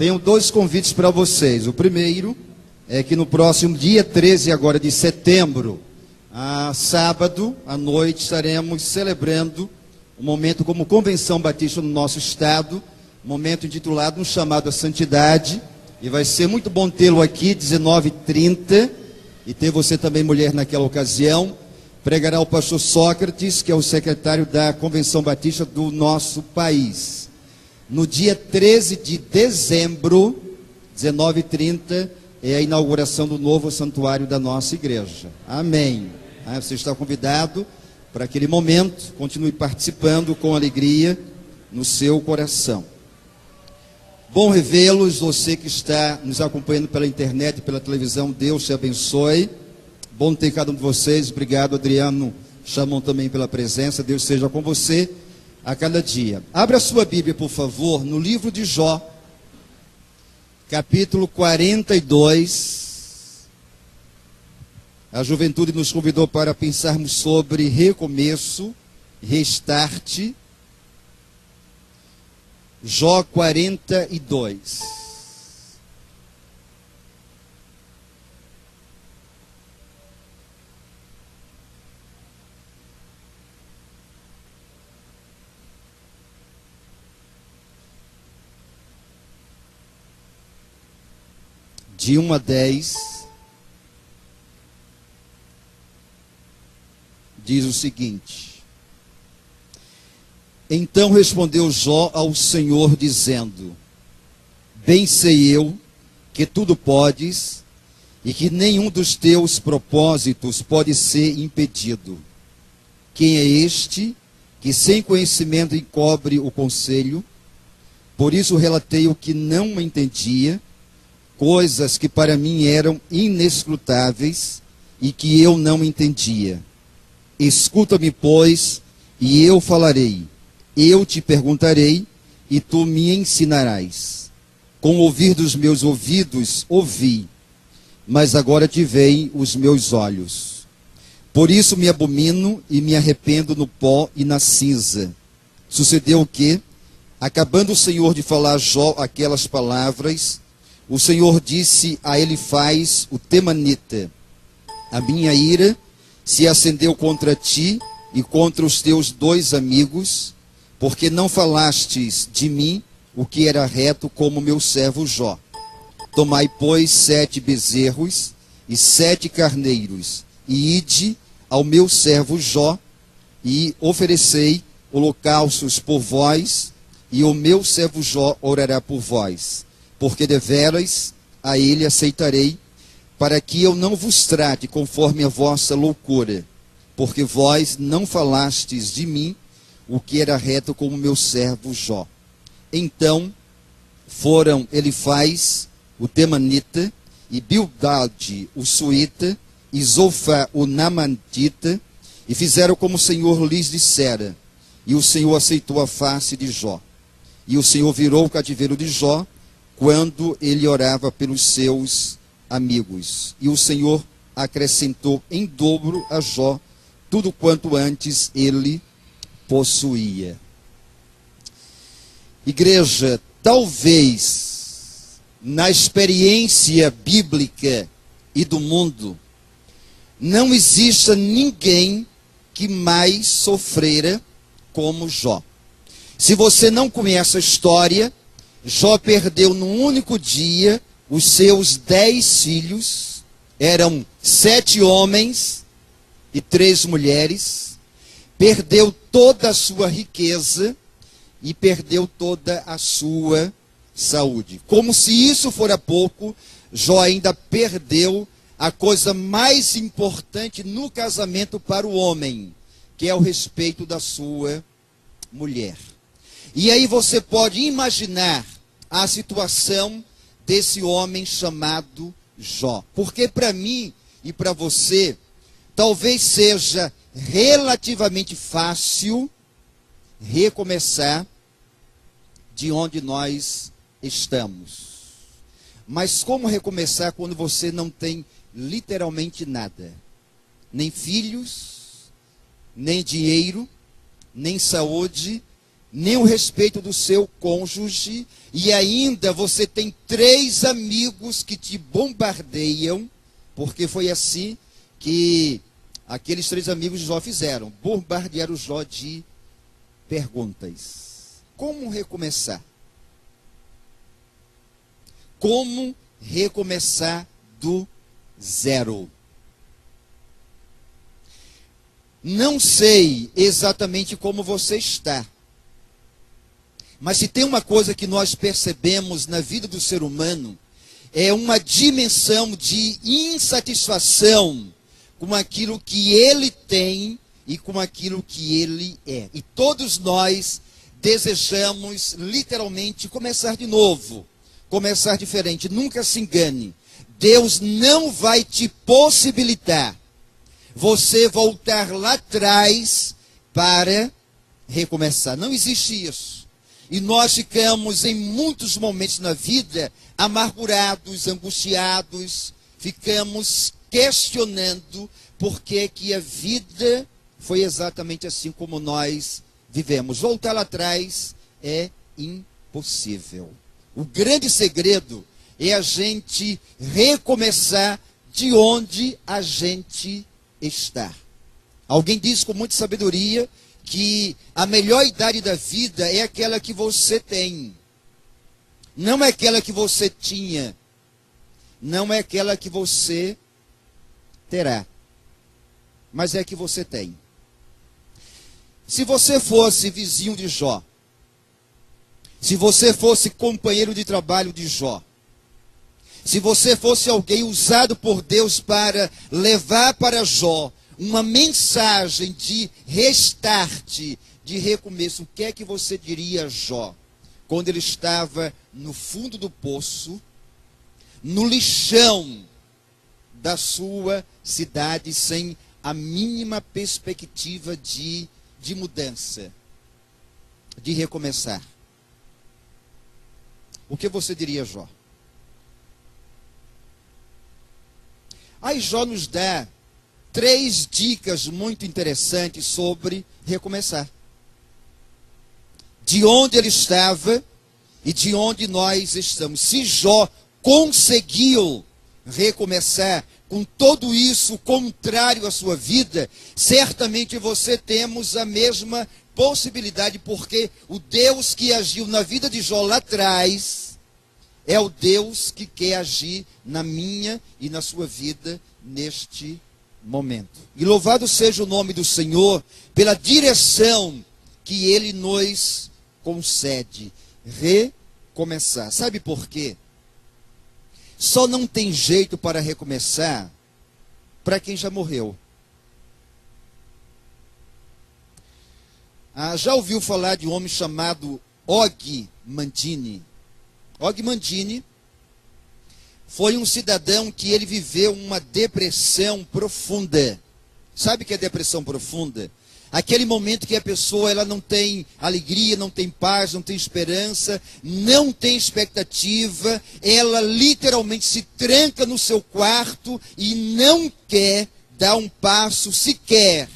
Tenho dois convites para vocês. O primeiro é que no próximo dia 13 agora de setembro, sábado à noite, estaremos celebrando um momento como Convenção Batista no nosso estado, um momento intitulado Um Chamado à Santidade, e vai ser muito bom tê-lo aqui, 19h30, e ter você também, mulher, naquela ocasião. Pregará o pastor Sócrates, que é o secretário da Convenção Batista do nosso país. No dia 13 de dezembro, 19h30, é a inauguração do novo santuário da nossa igreja. Amém. Você está convidado para aquele momento. Continue participando com alegria no seu coração. Bom revê-los, você que está nos acompanhando pela internet, pela televisão, Deus te abençoe. Bom ter cada um de vocês. Obrigado, Adriano, chamam também pela presença. Deus seja com você a cada dia. Abra a sua Bíblia, por favor, no livro de Jó, capítulo 42. A juventude nos convidou para pensarmos sobre recomeço, restart. Jó 42. De 1 a 10, diz o seguinte: Então respondeu Jó ao Senhor, dizendo: Bem sei eu que tudo podes, e que nenhum dos teus propósitos pode ser impedido. Quem é este que sem conhecimento encobre o conselho? Por isso relatei o que não entendia, coisas que para mim eram inescrutáveis e que eu não entendia. Escuta-me, pois, e eu falarei. Eu te perguntarei, e tu me ensinarás. Com o ouvir dos meus ouvidos, ouvi, mas agora te veem os meus olhos. Por isso me abomino e me arrependo no pó e na cinza. Sucedeu que, acabando o Senhor de falar a Jó aquelas palavras, o Senhor disse a Elifaz, o temanita: A minha ira se acendeu contra ti e contra os teus dois amigos, porque não falastes de mim o que era reto, como meu servo Jó. Tomai, pois, 7 bezerros e 7 carneiros, e ide ao meu servo Jó, e oferecei holocaustos por vós, e o meu servo Jó orará por vós, porque deveras a ele aceitarei, para que eu não vos trate conforme a vossa loucura, porque vós não falastes de mim o que era reto, como meu servo Jó. Então foram Elifaz, o temanita, e Bildade, o suíta, e Zofá, o naamantita, e fizeram como o Senhor lhes dissera. E o Senhor aceitou a face de Jó. E o Senhor virou o cativeiro de Jó, quando ele orava pelos seus amigos. E o Senhor acrescentou em dobro a Jó tudo quanto antes ele possuía. Igreja, talvez na experiência bíblica e do mundo não exista ninguém que mais sofrera como Jó. Se você não conhece a história, Jó perdeu num único dia os seus 10 filhos. Eram 7 homens e 3 mulheres. Perdeu toda a sua riqueza e perdeu toda a sua saúde. Como se isso fora pouco, Jó ainda perdeu a coisa mais importante no casamento para o homem, que é o respeito da sua mulher. E aí você pode imaginar a situação desse homem chamado Jó. Porque para mim e para você, talvez seja relativamente fácil recomeçar de onde nós estamos. Mas como recomeçar quando você não tem literalmente nada? Nem filhos, nem dinheiro, nem saúde, nem o respeito do seu cônjuge, e ainda você tem 3 amigos que te bombardeiam, porque foi assim que aqueles 3 amigos de Jó fizeram, bombardearam Jó de perguntas. Como recomeçar? Como recomeçar do zero? Não sei exatamente como você está, mas se tem uma coisa que nós percebemos na vida do ser humano, é uma dimensão de insatisfação com aquilo que ele tem e com aquilo que ele é. E todos nós desejamos literalmente começar de novo, começar diferente. Nunca se engane. Deus não vai te possibilitar você voltar lá atrás para recomeçar. Não existe isso. E nós ficamos em muitos momentos na vida amargurados, angustiados, ficamos questionando por que a vida foi exatamente assim como nós vivemos. Voltar lá atrás é impossível. O grande segredo é a gente recomeçar de onde a gente está. Alguém diz com muita sabedoria que a melhor idade da vida é aquela que você tem. Não é aquela que você tinha. Não é aquela que você terá. Mas é a que você tem. Se você fosse vizinho de Jó, se você fosse companheiro de trabalho de Jó, se você fosse alguém usado por Deus para levar para Jó uma mensagem de restart, de recomeço, o que é que você diria a Jó? Quando ele estava no fundo do poço, no lixão da sua cidade, sem a mínima perspectiva de mudança, de recomeçar. O que você diria, Jó? Aí Jó nos dá 3 dicas muito interessantes sobre recomeçar. De onde ele estava e de onde nós estamos. Se Jó conseguiu recomeçar com tudo isso contrário à sua vida, certamente você temos a mesma possibilidade, porque o Deus que agiu na vida de Jó lá atrás é o Deus que quer agir na minha e na sua vida neste momento. E louvado seja o nome do Senhor pela direção que Ele nos concede. Recomeçar. Sabe por quê? Só não tem jeito para recomeçar para quem já morreu. Já ouviu falar de um homem chamado Og Mandini? Og Mandini foi um cidadão que ele viveu uma depressão profunda. Sabe o que é depressão profunda? Aquele momento que a pessoa ela não tem alegria, não tem paz, não tem esperança, não tem expectativa, ela literalmente se tranca no seu quarto e não quer dar um passo sequer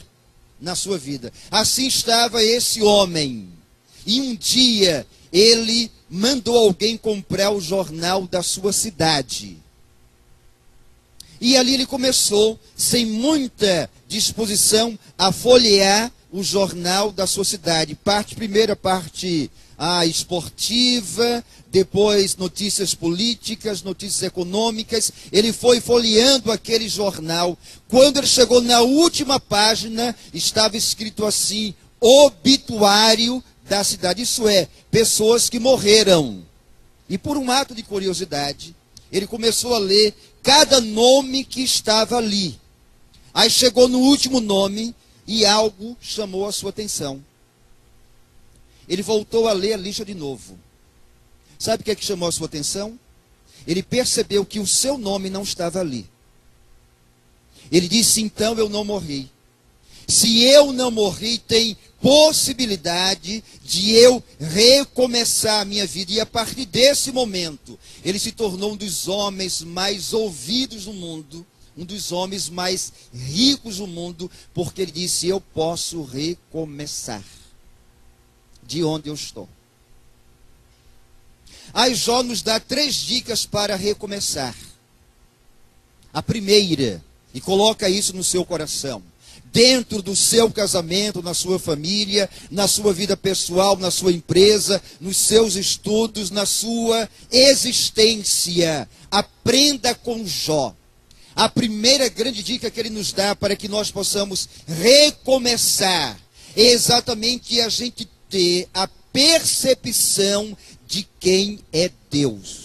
na sua vida. Assim estava esse homem. E um dia ele mandou alguém comprar o jornal da sua cidade. E ali ele começou, sem muita disposição, a folhear o jornal da sua cidade. Primeira parte esportiva, depois notícias políticas, notícias econômicas. Ele foi folheando aquele jornal. Quando ele chegou na última página, estava escrito assim: obituário da cidade. Isso é, pessoas que morreram. E por um ato de curiosidade, ele começou a ler cada nome que estava ali. Aí chegou no último nome e algo chamou a sua atenção. Ele voltou a ler a lista de novo. Sabe o que é que chamou a sua atenção? Ele percebeu que o seu nome não estava ali. Ele disse: então eu não morri. Se eu não morri, tem possibilidade de eu recomeçar a minha vida. E a partir desse momento, ele se tornou um dos homens mais ouvidos do mundo, um dos homens mais ricos do mundo, porque ele disse: eu posso recomeçar. de onde eu estou. Aí Jó nos dá 3 dicas para recomeçar. A primeira, e coloca isso no seu coração, dentro do seu casamento, na sua família, na sua vida pessoal, na sua empresa, nos seus estudos, na sua existência. Aprenda com Jó. A primeira grande dica que ele nos dá para que nós possamos recomeçar é exatamente a gente ter a percepção de quem é Deus.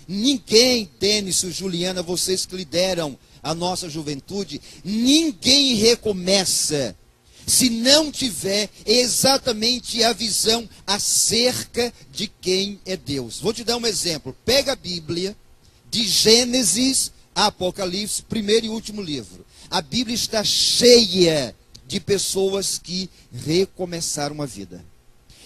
Ninguém, Denis e Juliana, vocês que lideram a nossa juventude, ninguém recomeça se não tiver exatamente a visão acerca de quem é Deus. Vou te dar um exemplo. Pega a Bíblia, de Gênesis a Apocalipse, primeiro e último livro. A Bíblia está cheia de pessoas que recomeçaram a vida.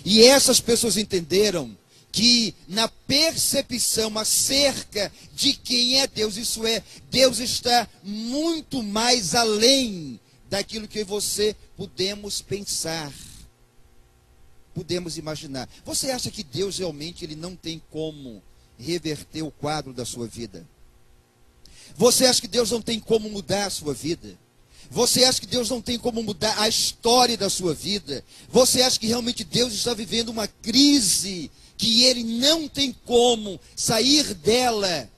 E essas pessoas entenderam que na percepção acerca de quem é Deus, isso é, Deus está muito mais além daquilo que você podemos pensar, podemos imaginar. Você acha que Deus realmente ele não tem como reverter o quadro da sua vida? Você acha que Deus não tem como mudar a sua vida? Você acha que Deus não tem como mudar a história da sua vida? Você acha que realmente Deus está vivendo uma crise que Ele não tem como sair dela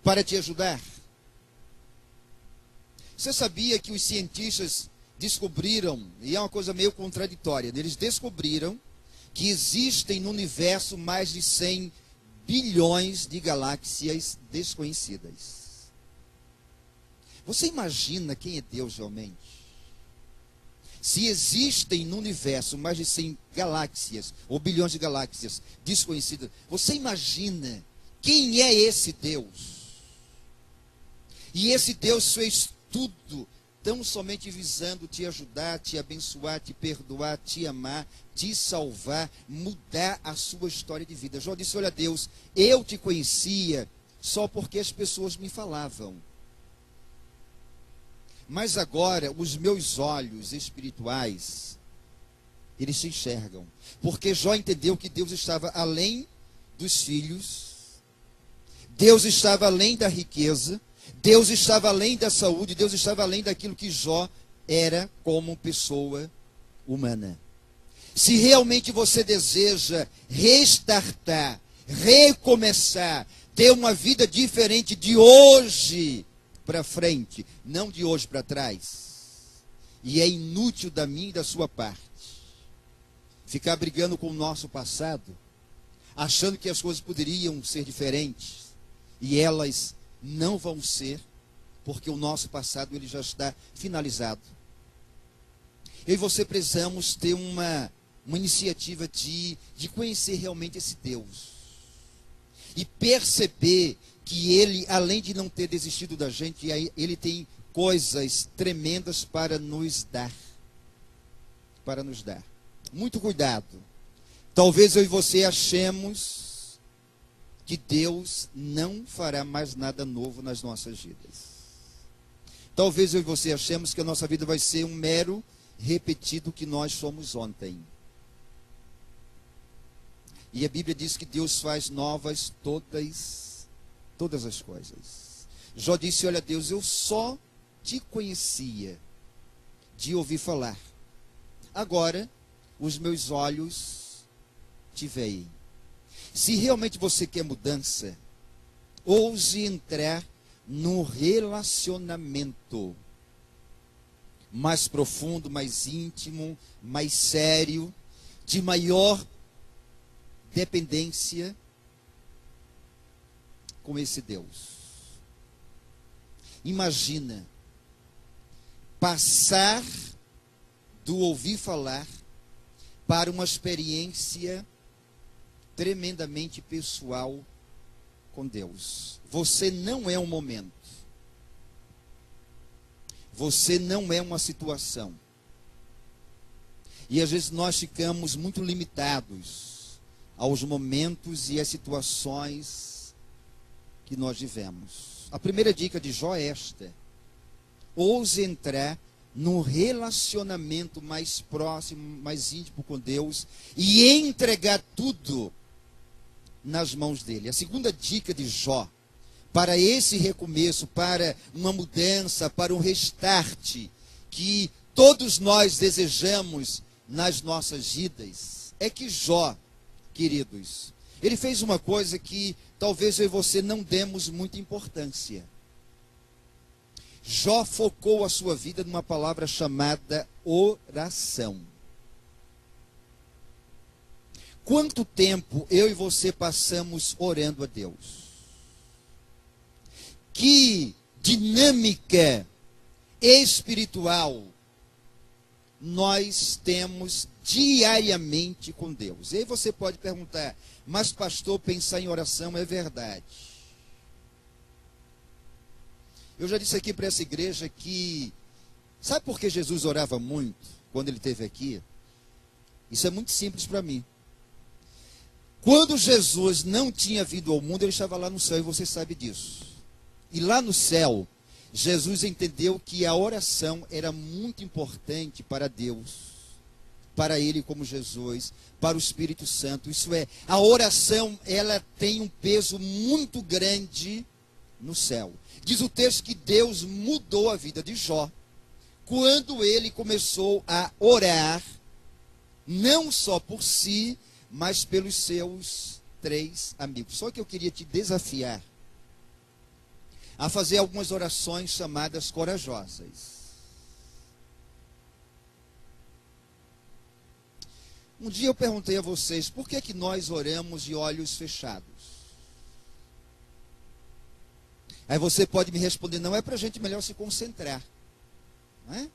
para te ajudar? Você sabia que os cientistas descobriram, e é uma coisa meio contraditória, eles descobriram que existem no universo mais de 100 bilhões de galáxias desconhecidas. Você imagina quem é Deus realmente? Se existem no universo mais de 100 galáxias, ou bilhões de galáxias desconhecidas, você imagina quem é esse Deus? E esse Deus fez tudo tão somente visando te ajudar, te abençoar, te perdoar, te amar, te salvar, mudar a sua história de vida. Jó disse, olha Deus, eu te conhecia só porque as pessoas me falavam. Mas agora os meus olhos espirituais, eles se enxergam. Porque Jó entendeu que Deus estava além dos filhos, Deus estava além da riqueza, Deus estava além da saúde, Deus estava além daquilo que Jó era como pessoa humana. Se realmente você deseja restartar, recomeçar, ter uma vida diferente de hoje para frente, não de hoje para trás, e é inútil da minha e da sua parte ficar brigando com o nosso passado, achando que as coisas poderiam ser diferentes, e elas não vão ser, porque o nosso passado ele já está finalizado. Eu e você precisamos ter uma iniciativa de conhecer realmente esse Deus, e perceber que Ele, além de não ter desistido da gente, Ele tem coisas tremendas para nos dar. Para nos dar. Muito cuidado. Talvez eu e você achemos que Deus não fará mais nada novo nas nossas vidas. Talvez eu e você achemos que a nossa vida vai ser um mero repetido que nós somos ontem. E a Bíblia diz que Deus faz novas todas as coisas. Jó disse, olha Deus, eu só te conhecia de ouvir falar. Agora, os meus olhos te veem. Se realmente você quer mudança, ouse entrar no relacionamento mais profundo, mais íntimo, mais sério, de maior dependência com esse Deus. Imagina passar do ouvir falar para uma experiência tremendamente pessoal com Deus. Você não é um momento. Você não é uma situação. E às vezes nós ficamos muito limitados aos momentos e às situações que nós vivemos. A primeira dica de Jó é esta: ouse entrar num relacionamento mais próximo, mais íntimo com Deus e entregar tudo nas mãos dele. A segunda dica de Jó, para esse recomeço, para uma mudança, para um restart, que todos nós desejamos nas nossas vidas, é que Jó, queridos, ele fez uma coisa que talvez eu e você não demos muita importância. Jó focou a sua vida numa palavra chamada oração. Quanto tempo eu e você passamos orando a Deus? Que dinâmica espiritual nós temos diariamente com Deus? E aí você pode perguntar, mas pastor, pensar em oração é verdade. Eu já disse aqui para essa igreja que, sabe por que Jesus orava muito quando ele esteve aqui? Isso é muito simples para mim. Quando Jesus não tinha vindo ao mundo, ele estava lá no céu, e você sabe disso. E lá no céu, Jesus entendeu que a oração era muito importante para Deus, para ele como Jesus, para o Espírito Santo. Isso é, a oração, ela tem um peso muito grande no céu. Diz o texto que Deus mudou a vida de Jó quando ele começou a orar, não só por si, mas pelos seus 3 amigos. Só que eu queria te desafiar a fazer algumas orações chamadas corajosas. Um dia eu perguntei a vocês, por que nós oramos de olhos fechados? Aí você pode me responder, não é para a gente melhor se concentrar. Não é?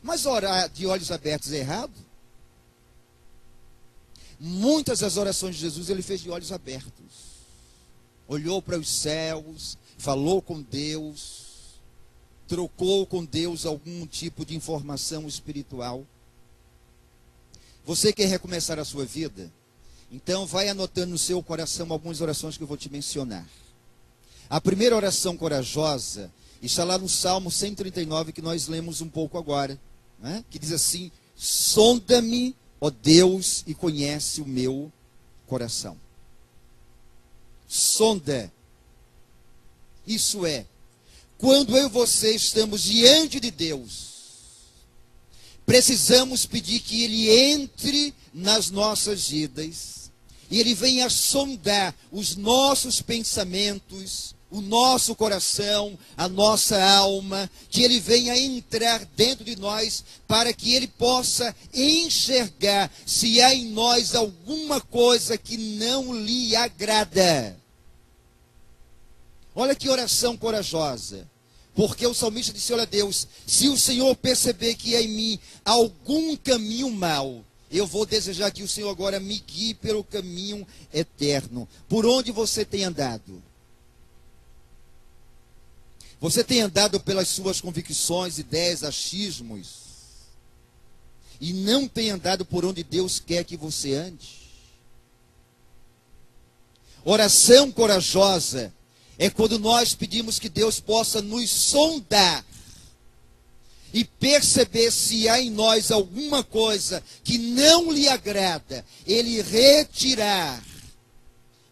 Mas orar de olhos abertos é errado? Muitas das orações de Jesus ele fez de olhos abertos. Olhou para os céus, falou com Deus, trocou com Deus algum tipo de informação espiritual. Você quer recomeçar a sua vida? Então vai anotando no seu coração algumas orações que eu vou te mencionar. A primeira oração corajosa está lá no Salmo 139, que nós lemos um pouco agora, né? Que diz assim, sonda-me, ó Deus, e conhece o meu coração. Sonda. Isso é, quando eu e você estamos diante de Deus, precisamos pedir que Ele entre nas nossas vidas, e Ele venha sondar os nossos pensamentos, o nosso coração, a nossa alma, que Ele venha entrar dentro de nós, para que Ele possa enxergar se há em nós alguma coisa que não lhe agrada. Olha que oração corajosa, porque o salmista disse, olha Deus, se o Senhor perceber que há em mim algum caminho mau, eu vou desejar que o Senhor agora me guie pelo caminho eterno. Por onde você tem andado? Você tem andado pelas suas convicções, ideias, achismos, e não tem andado por onde Deus quer que você ande? Oração corajosa é quando nós pedimos que Deus possa nos sondar e perceber se há em nós alguma coisa que não lhe agrada, Ele retirar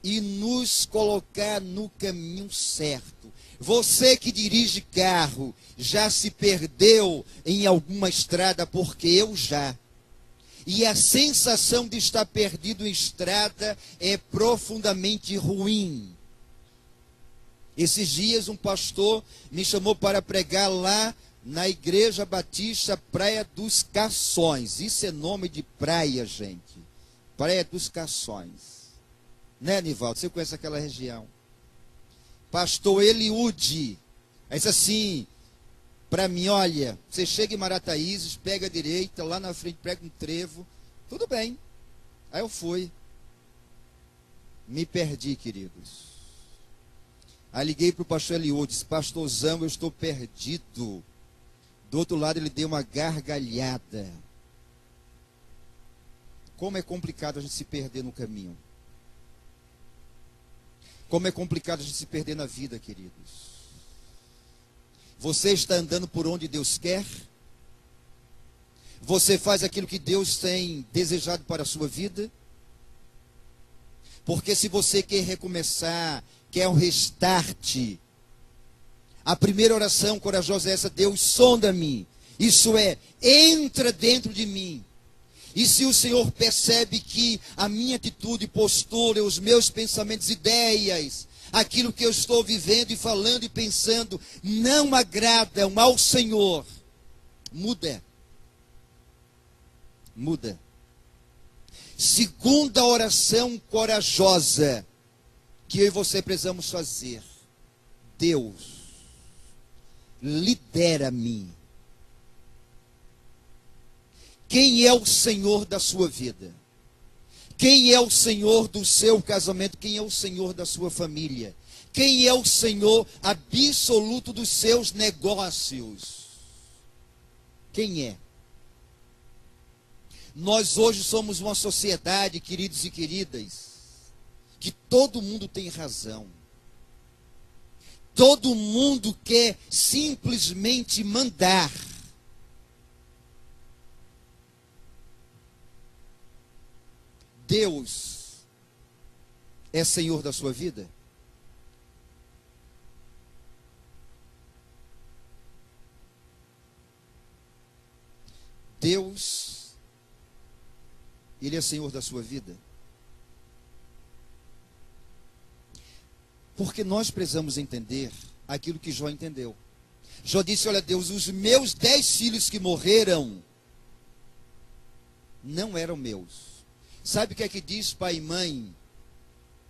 e nos colocar no caminho certo. Você que dirige carro, já se perdeu em alguma estrada, porque eu já. E a sensação de estar perdido em estrada é profundamente ruim. Esses dias um pastor me chamou para pregar lá na Igreja Batista Praia dos Cações. Isso é nome de praia, gente. Praia dos Cações. Né, Nivaldo? Você conhece aquela região? Pastor Eliude. Aí disse assim, para mim, olha, você chega em Marataízes, pega a direita, lá na frente prega um trevo. Tudo bem. Aí eu fui. Me perdi, queridos. Aí liguei para o pastor Eliude, disse, pastorzão, eu estou perdido. Do outro lado ele deu uma gargalhada. Como é complicado a gente se perder no caminho. Como é complicado a gente se perder na vida, queridos. Você está andando por onde Deus quer? Você faz aquilo que Deus tem desejado para a sua vida? Porque se você quer recomeçar, quer um restart, a primeira oração corajosa é essa: Deus, sonda-me. Isso é, entra dentro de mim. E se o Senhor percebe que a minha atitude, postura, os meus pensamentos, ideias, aquilo que eu estou vivendo e falando e pensando, não agradam ao Senhor, muda. Muda. Segunda oração corajosa que eu e você precisamos fazer: Deus, lidera-me. Quem é o Senhor da sua vida? Quem é o Senhor do seu casamento? Quem é o Senhor da sua família? Quem é o Senhor absoluto dos seus negócios? Quem é? Nós hoje somos uma sociedade, queridos e queridas, que todo mundo tem razão. Todo mundo quer simplesmente mandar. Deus é Senhor da sua vida? Deus, Ele é Senhor da sua vida? Porque nós precisamos entender aquilo que Jó entendeu. Jó disse: olha, Deus, os meus 10 filhos que morreram não eram meus. Sabe o que é que diz pai e mãe?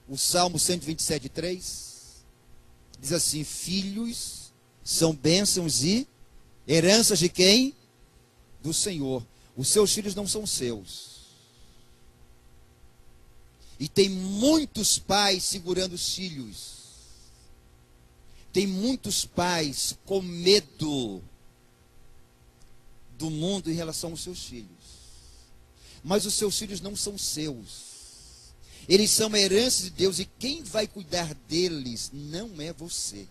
O Salmo 127:3 diz assim: filhos são bênçãos e heranças de quem? Do Senhor. Os seus filhos não são seus. E tem muitos pais segurando os filhos. Tem muitos pais com medo do mundo em relação aos seus filhos. Mas os seus filhos não são seus. Eles são a herança de Deus, e quem vai cuidar deles não é você.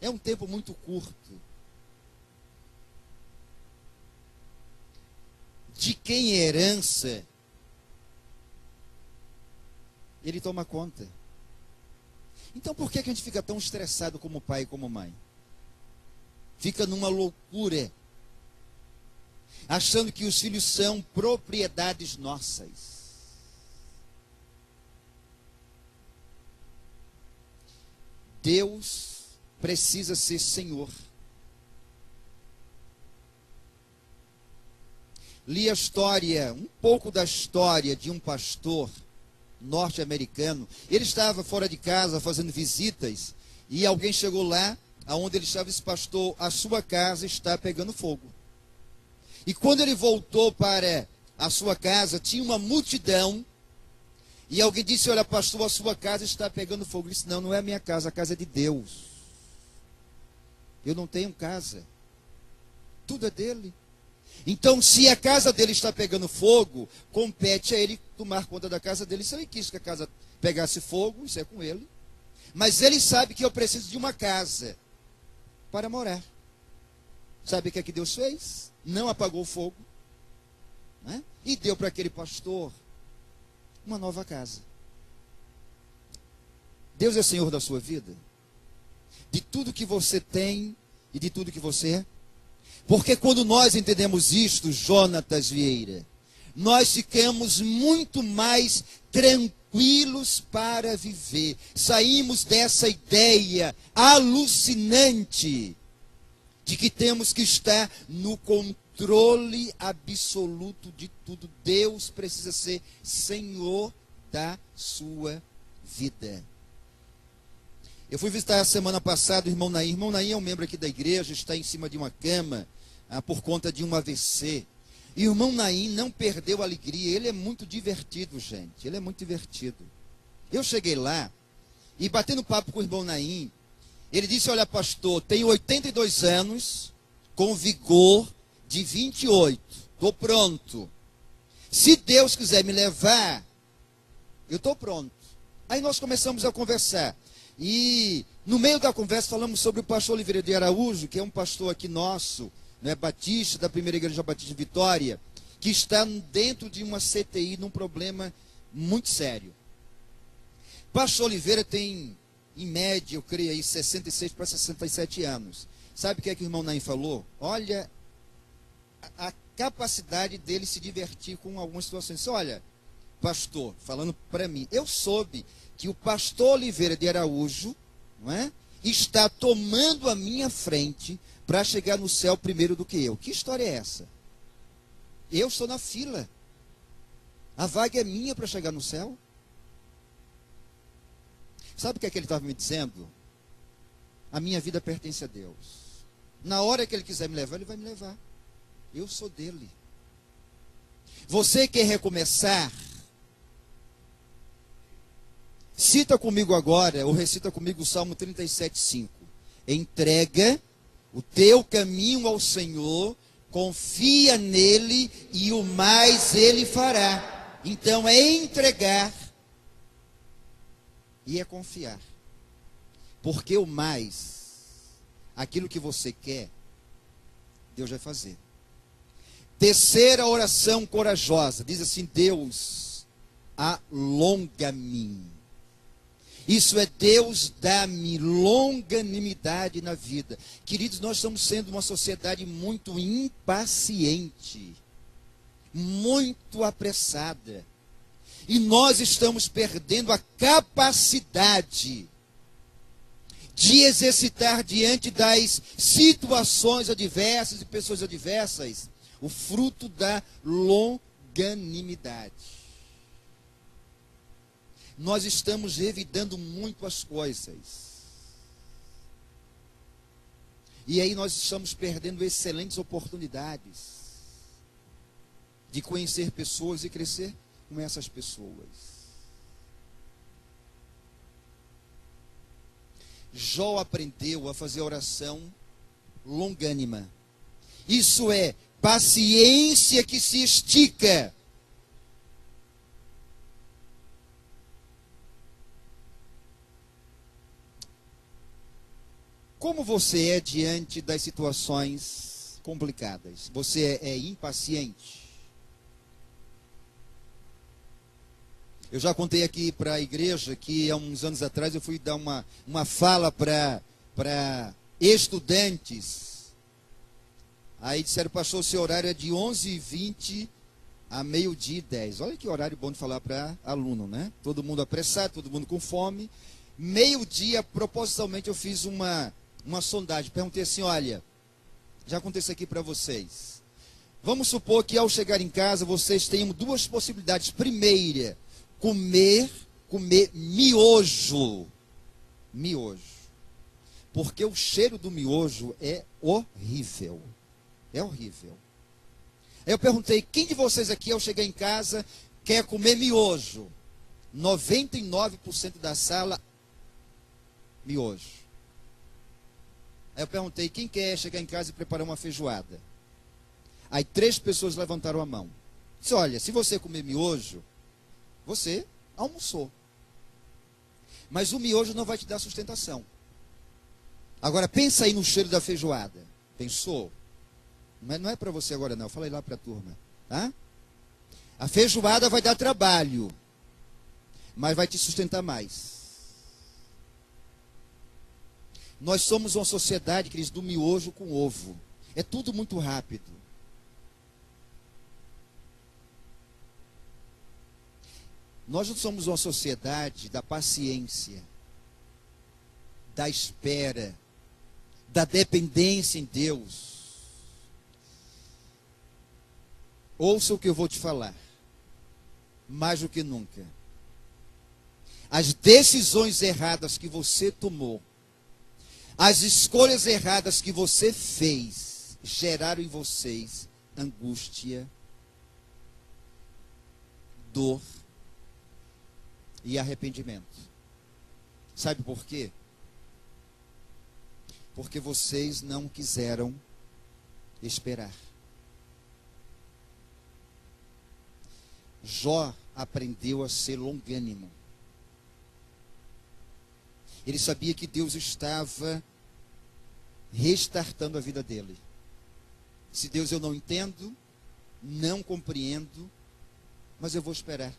É um tempo muito curto. De quem é herança, Ele toma conta. Então por que a gente fica tão estressado como pai e como mãe? Fica numa loucura, achando que os filhos são propriedades nossas. Deus precisa ser Senhor. Li a história, um pouco da história de um pastor norte-americano. Ele estava fora de casa fazendo visitas, e alguém chegou lá, aonde ele estava: esse pastor, a sua casa está pegando fogo. E quando ele voltou para a sua casa, tinha uma multidão, e alguém disse: olha, pastor, a sua casa está pegando fogo. Ele disse: não, não é a minha casa, a casa é de Deus. Eu não tenho casa, tudo é dele. Então, se a casa dele está pegando fogo, compete a ele tomar conta da casa dele. Se ele quis que a casa pegasse fogo, isso é com ele. Mas ele sabe que eu preciso de uma casa para morar. Sabe o que é que Deus fez? Não apagou o fogo, né? E deu para aquele pastor uma nova casa. Deus é Senhor da sua vida, de tudo que você tem e de tudo que você é. Porque quando nós entendemos isto, Jonatas Vieira, nós ficamos muito mais tranquilos para viver. Saímos dessa ideia alucinante de que temos que estar no controle absoluto de tudo. Deus precisa ser Senhor da sua vida. Eu fui visitar a semana passada o irmão Naim. O irmão Naim é um membro aqui da igreja, está em cima de uma cama por conta de um AVC. E o irmão Naim não perdeu a alegria. Ele é muito divertido, gente. Ele é muito divertido. Eu cheguei lá e, batendo papo com o irmão Naim, ele disse: olha, pastor, tenho 82 anos, com vigor de 28. Estou pronto. Se Deus quiser me levar, eu estou pronto. Aí nós começamos a conversar. E no meio da conversa falamos sobre o pastor Oliveira de Araújo, que é um pastor aqui nosso, né, batista, da primeira igreja batista de Vitória, que está dentro de uma CTI, num problema muito sério. Pastor Oliveira tem, em média, eu creio aí, 66 para 67 anos. Sabe o que é que o irmão Naim falou? Olha a capacidade dele se divertir com algumas situações. Olha, pastor, falando para mim, eu soube que o pastor Oliveira de Araújo, não é, está tomando a minha frente para chegar no céu primeiro do que eu. Que história é essa? Eu estou na fila. A vaga é minha para chegar no céu. Sabe o que é que ele estava me dizendo? A minha vida pertence a Deus. Na hora que ele quiser me levar, ele vai me levar. Eu sou dele. Você quer recomeçar? Cita comigo agora, ou recita comigo o Salmo 37:5. Entrega o teu caminho ao Senhor, confia nele e o mais ele fará. Então é entregar e é confiar. Porque o mais, aquilo que você quer, Deus vai fazer. Terceira oração corajosa, diz assim: Deus, alonga-me. Isso é Deus dá-me longanimidade na vida. Queridos, nós estamos sendo uma sociedade muito impaciente, muito apressada. E nós estamos perdendo a capacidade de exercitar diante das situações adversas e pessoas adversas o fruto da longanimidade. Nós estamos revidando muito as coisas. E aí nós estamos perdendo excelentes oportunidades de conhecer pessoas e crescer com essas pessoas. Jó aprendeu a fazer oração longânima. Isso é paciência que se estica. Como você é diante das situações complicadas? Você é impaciente? Eu já contei aqui para a igreja que há uns anos atrás eu fui dar uma fala para estudantes. Aí disseram: pastor, o seu horário é de 11h20 a 12h10. Olha que horário bom de falar para aluno, né? Todo mundo apressado, todo mundo com fome. Meio-dia, propositalmente, eu fiz uma sondagem. Perguntei assim: olha, já contei isso aqui para vocês. Vamos supor que ao chegar em casa, vocês tenham duas possibilidades. Primeira, comer miojo. Miojo. Porque o cheiro do miojo é horrível. É horrível. Aí eu perguntei: quem de vocês aqui, ao chegar em casa, quer comer miojo? 99% da sala, miojo. Aí eu perguntei: quem quer chegar em casa e preparar uma feijoada? Aí 3 pessoas levantaram a mão. Disse: olha, se você comer miojo, você almoçou. Mas o miojo não vai te dar sustentação. Agora pensa aí no cheiro da feijoada. Pensou? Mas não é para você agora não, falei lá para a turma, tá? A feijoada vai dar trabalho, mas vai te sustentar mais. Nós somos uma sociedade, queridos, do miojo com ovo. É tudo muito rápido. Nós não somos uma sociedade da paciência, da espera, da dependência em Deus. Ouça o que eu vou te falar. Mais do que nunca, as decisões erradas que você tomou, as escolhas erradas que você fez, geraram em vocês angústia, dor e arrependimento. Sabe por quê? Porque vocês não quiseram esperar. Jó aprendeu a ser longânimo. Ele sabia que Deus estava restartando a vida dele. Se Deus eu não entendo, não compreendo, mas eu vou esperar.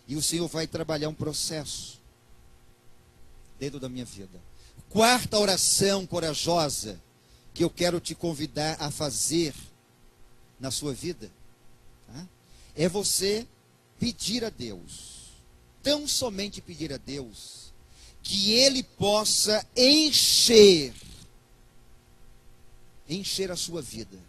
E o Senhor vai trabalhar um processo dentro da minha vida. Quarta oração corajosa que eu quero te convidar a fazer na sua vida, tá? É você pedir a Deus, tão somente pedir a Deus, que Ele possa encher a sua vida.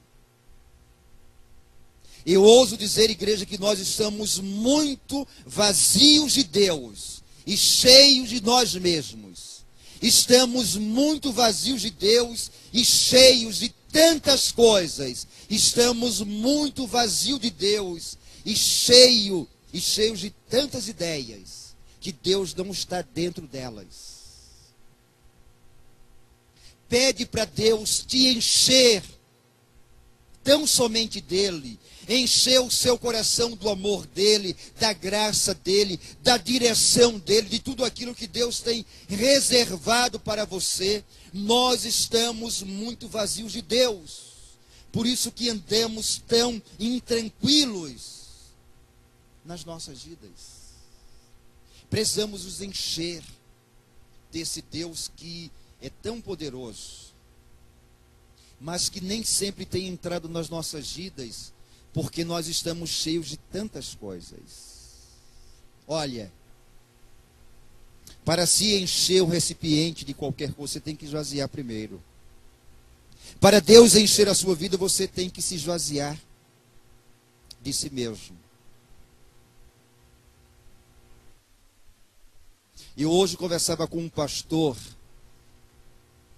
Eu ouso dizer, igreja, que nós estamos muito vazios de Deus e cheios de nós mesmos. Estamos muito vazios de Deus e cheios de tantas coisas. Estamos muito vazios de Deus e cheios de tantas ideias que Deus não está dentro delas. Pede para Deus te encher tão somente dele, encher o seu coração do amor dele, da graça dele, da direção dele, de tudo aquilo que Deus tem reservado para você. Nós estamos muito vazios de Deus, por isso que andamos tão intranquilos nas nossas vidas. Precisamos nos encher desse Deus que é tão poderoso, mas que nem sempre tem entrado nas nossas vidas, porque nós estamos cheios de tantas coisas. Olha, para se encher o recipiente de qualquer coisa, você tem que esvaziar primeiro. Para Deus encher a sua vida, você tem que se esvaziar de si mesmo. E hoje conversava com um pastor,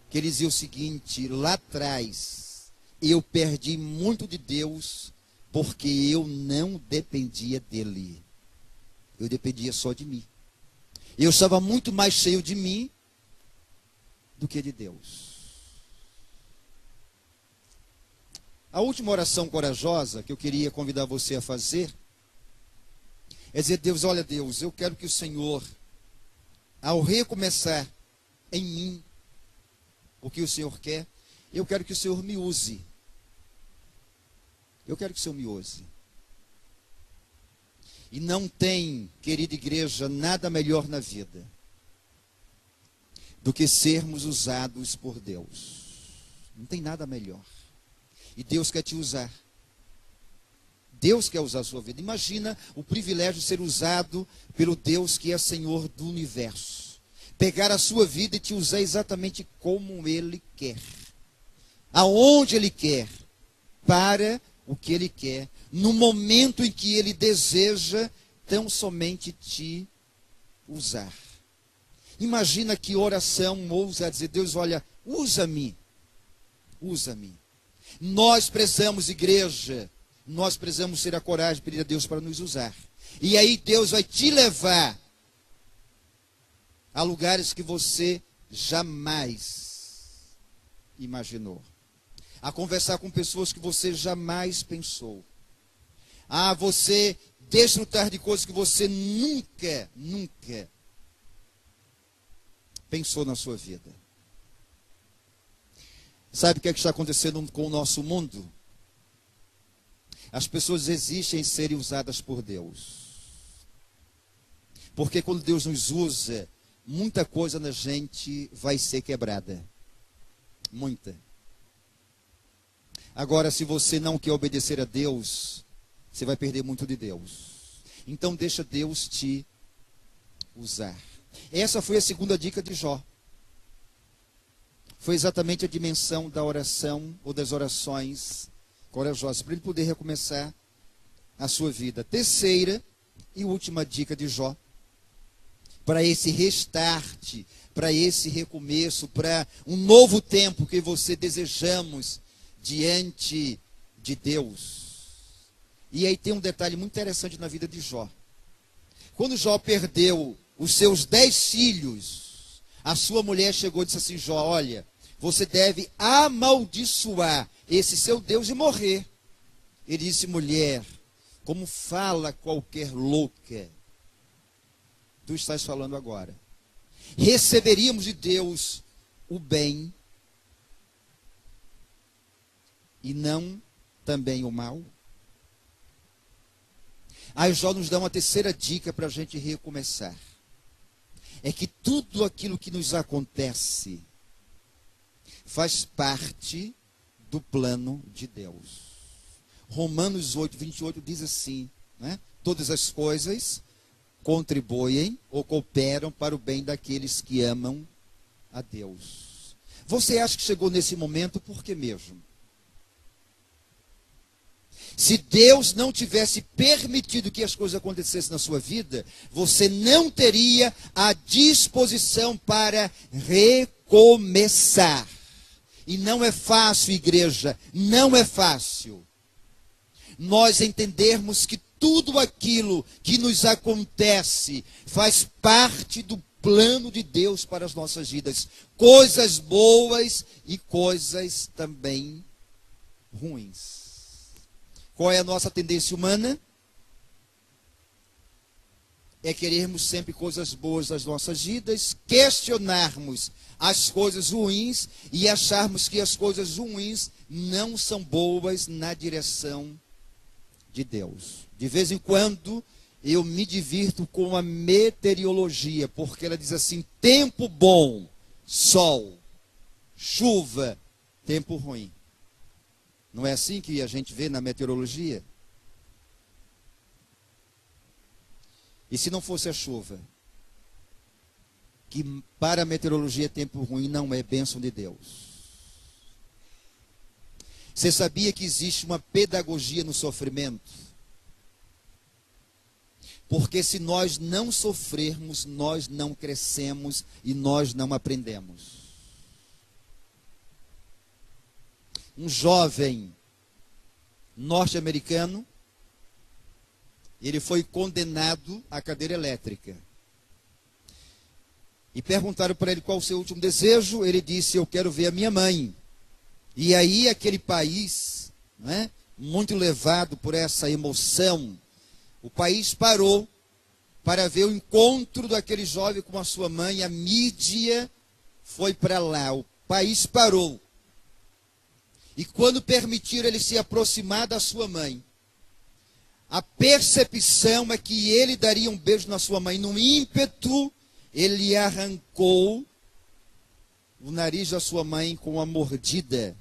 que ele dizia o seguinte: lá atrás, eu perdi muito de Deus, porque eu não dependia dele. Eu dependia só de mim. Eu estava muito mais cheio de mim do que de Deus. A última oração corajosa que eu queria convidar você a fazer é dizer: Deus, olha Deus, eu quero que o Senhor, ao recomeçar em mim o que o Senhor quer, eu quero que o Senhor me use. Eu quero que o Senhor me use. E não tem, querida igreja, nada melhor na vida do que sermos usados por Deus. Não tem nada melhor. E Deus quer te usar. Deus quer usar a sua vida. Imagina o privilégio de ser usado pelo Deus que é Senhor do universo. Pegar a sua vida e te usar exatamente como Ele quer. Aonde Ele quer. Para o que Ele quer. No momento em que Ele deseja tão somente te usar. Imagina que oração ousa dizer: Deus, olha, usa-me. Usa-me. Nós precisamos, igreja, nós precisamos ter a coragem de pedir a Deus para nos usar. E aí Deus vai te levar a lugares que você jamais imaginou. A conversar com pessoas que você jamais pensou. A você desfrutar de coisas que você nunca pensou na sua vida. Sabe o que é que está acontecendo com o nosso mundo? As pessoas desistem de serem usadas por Deus. Porque quando Deus nos usa, muita coisa na gente vai ser quebrada. Muita. Agora, se você não quer obedecer a Deus, você vai perder muito de Deus. Então, deixa Deus te usar. Essa foi a segunda dica de Jó. Foi exatamente a dimensão da oração ou das orações corajosas, para ele poder recomeçar a sua vida. Terceira e última dica de Jó, para esse restart, para esse recomeço, para um novo tempo que você desejamos diante de Deus. E aí tem um detalhe muito interessante na vida de Jó. Quando Jó perdeu os seus 10 filhos, a sua mulher chegou e disse assim: Jó, olha, você deve amaldiçoar esse seu Deus e morrer. Ele disse: mulher, como fala qualquer louca, tu estás falando agora. Receberíamos de Deus o bem e não também o mal? Aí Jó nos dá uma terceira dica para a gente recomeçar. É que tudo aquilo que nos acontece faz parte do plano de Deus. Romanos 8, 28 diz assim, né? Todas as coisas contribuem ou cooperam para o bem daqueles que amam a Deus. Você acha que chegou nesse momento por que mesmo? Se Deus não tivesse permitido que as coisas acontecessem na sua vida, você não teria a disposição para recomeçar. E não é fácil, igreja, não é fácil. Nós entendermos que tudo aquilo que nos acontece faz parte do plano de Deus para as nossas vidas. Coisas boas e coisas também ruins. Qual é a nossa tendência humana? É querermos sempre coisas boas nas nossas vidas, questionarmos as coisas ruins e acharmos que as coisas ruins não são boas na direção de Deus. De vez em quando eu me divirto com a meteorologia, porque ela diz assim: tempo bom, sol, chuva, tempo ruim. Não é assim que a gente vê na meteorologia? E se não fosse a chuva? Que para a meteorologia tempo ruim não é bênção de Deus. Você sabia que existe uma pedagogia no sofrimento? Porque se nós não sofrermos, nós não crescemos e nós não aprendemos. Um jovem norte-americano, ele foi condenado à cadeira elétrica. E perguntaram para ele qual o seu último desejo. Ele disse: eu quero ver a minha mãe. E aí aquele país, né, muito levado por essa emoção, o país parou para ver o encontro daquele jovem com a sua mãe. A mídia foi para lá, o país parou. E quando permitiram ele se aproximar da sua mãe, a percepção é que ele daria um beijo na sua mãe. Num ímpeto, ele arrancou o nariz da sua mãe com uma mordida.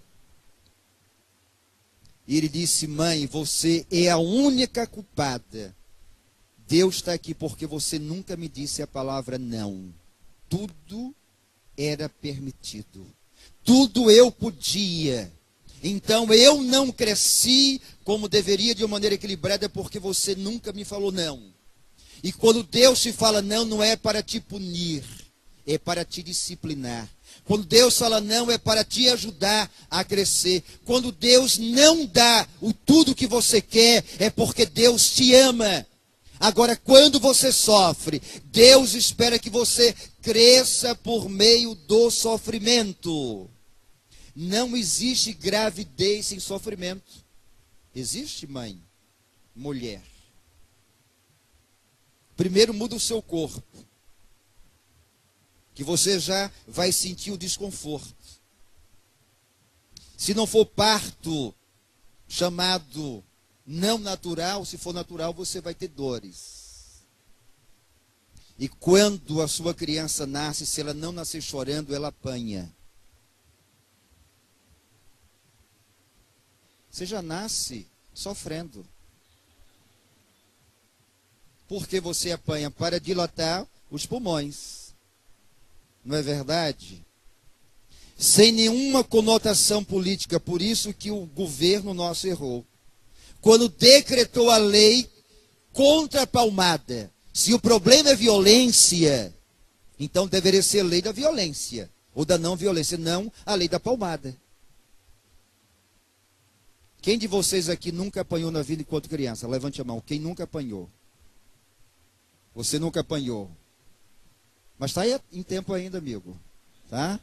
E ele disse: mãe, você é a única culpada. Deus está aqui porque você nunca me disse a palavra não. Tudo era permitido. Tudo eu podia. Então eu não cresci como deveria de uma maneira equilibrada porque você nunca me falou não. E quando Deus te fala não, não é para te punir, é para te disciplinar. Quando Deus fala não, é para te ajudar a crescer. Quando Deus não dá o tudo que você quer, é porque Deus te ama. Agora, quando você sofre, Deus espera que você cresça por meio do sofrimento. Não existe gravidez sem sofrimento. Existe, mãe? Mulher. Primeiro muda o seu corpo, que você já vai sentir o desconforto. Se não for parto chamado não natural, se for natural, você vai ter dores. E quando a sua criança nasce, se ela não nascer chorando, ela apanha. Você já nasce sofrendo. Porque você apanha para dilatar os pulmões. Não é verdade? Sem nenhuma conotação política, por isso que o governo nosso errou. Quando decretou a lei contra a palmada. Se o problema é violência, então deveria ser a lei da violência. Ou da não violência, não a lei da palmada. Quem de vocês aqui nunca apanhou na vida enquanto criança? Levante a mão. Quem nunca apanhou? Você nunca apanhou. Mas está aí em tempo ainda, amigo. Tá?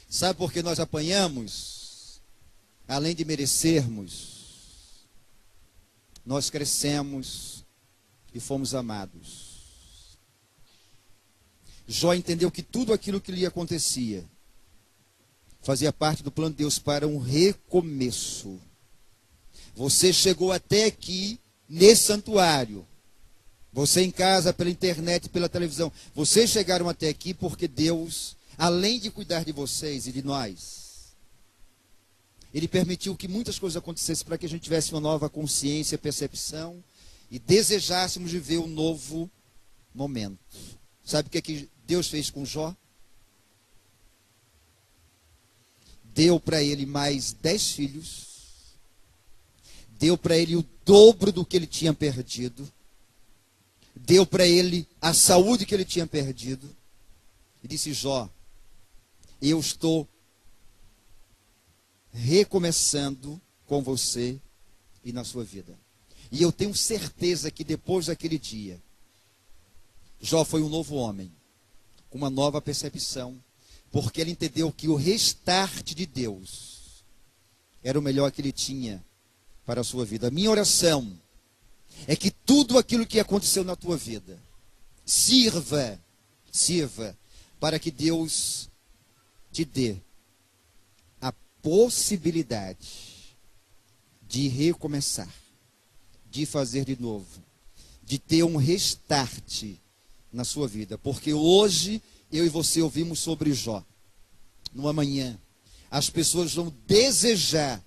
Sabe por que nós apanhamos? Além de merecermos, nós crescemos e fomos amados. Jó entendeu que tudo aquilo que lhe acontecia fazia parte do plano de Deus para um recomeço. Você chegou até aqui, nesse santuário. Você em casa, pela internet, pela televisão. Vocês chegaram até aqui porque Deus, além de cuidar de vocês e de nós, Ele permitiu que muitas coisas acontecessem para que a gente tivesse uma nova consciência, percepção e desejássemos viver um novo momento. Sabe o que é que Deus fez com Jó? Deu para ele mais 10 filhos, deu para ele o dobro do que ele tinha perdido, deu para ele a saúde que ele tinha perdido, e disse: Jó, eu estou recomeçando com você e na sua vida. E eu tenho certeza que depois daquele dia, Jó foi um novo homem, com uma nova percepção, porque ele entendeu que o restart de Deus era o melhor que ele tinha para a sua vida. A minha oração é que tudo aquilo que aconteceu na tua vida sirva para que Deus te dê a possibilidade de recomeçar, de fazer de novo, de ter um restart na sua vida. Porque hoje eu e você ouvimos sobre Jó. Numa manhã, as pessoas vão desejar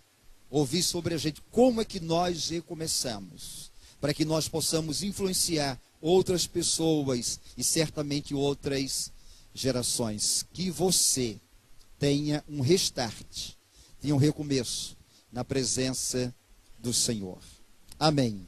ouvir sobre a gente, como é que nós recomeçamos, para que nós possamos influenciar outras pessoas e certamente outras gerações. Que você tenha um restart, tenha um recomeço na presença do Senhor. Amém.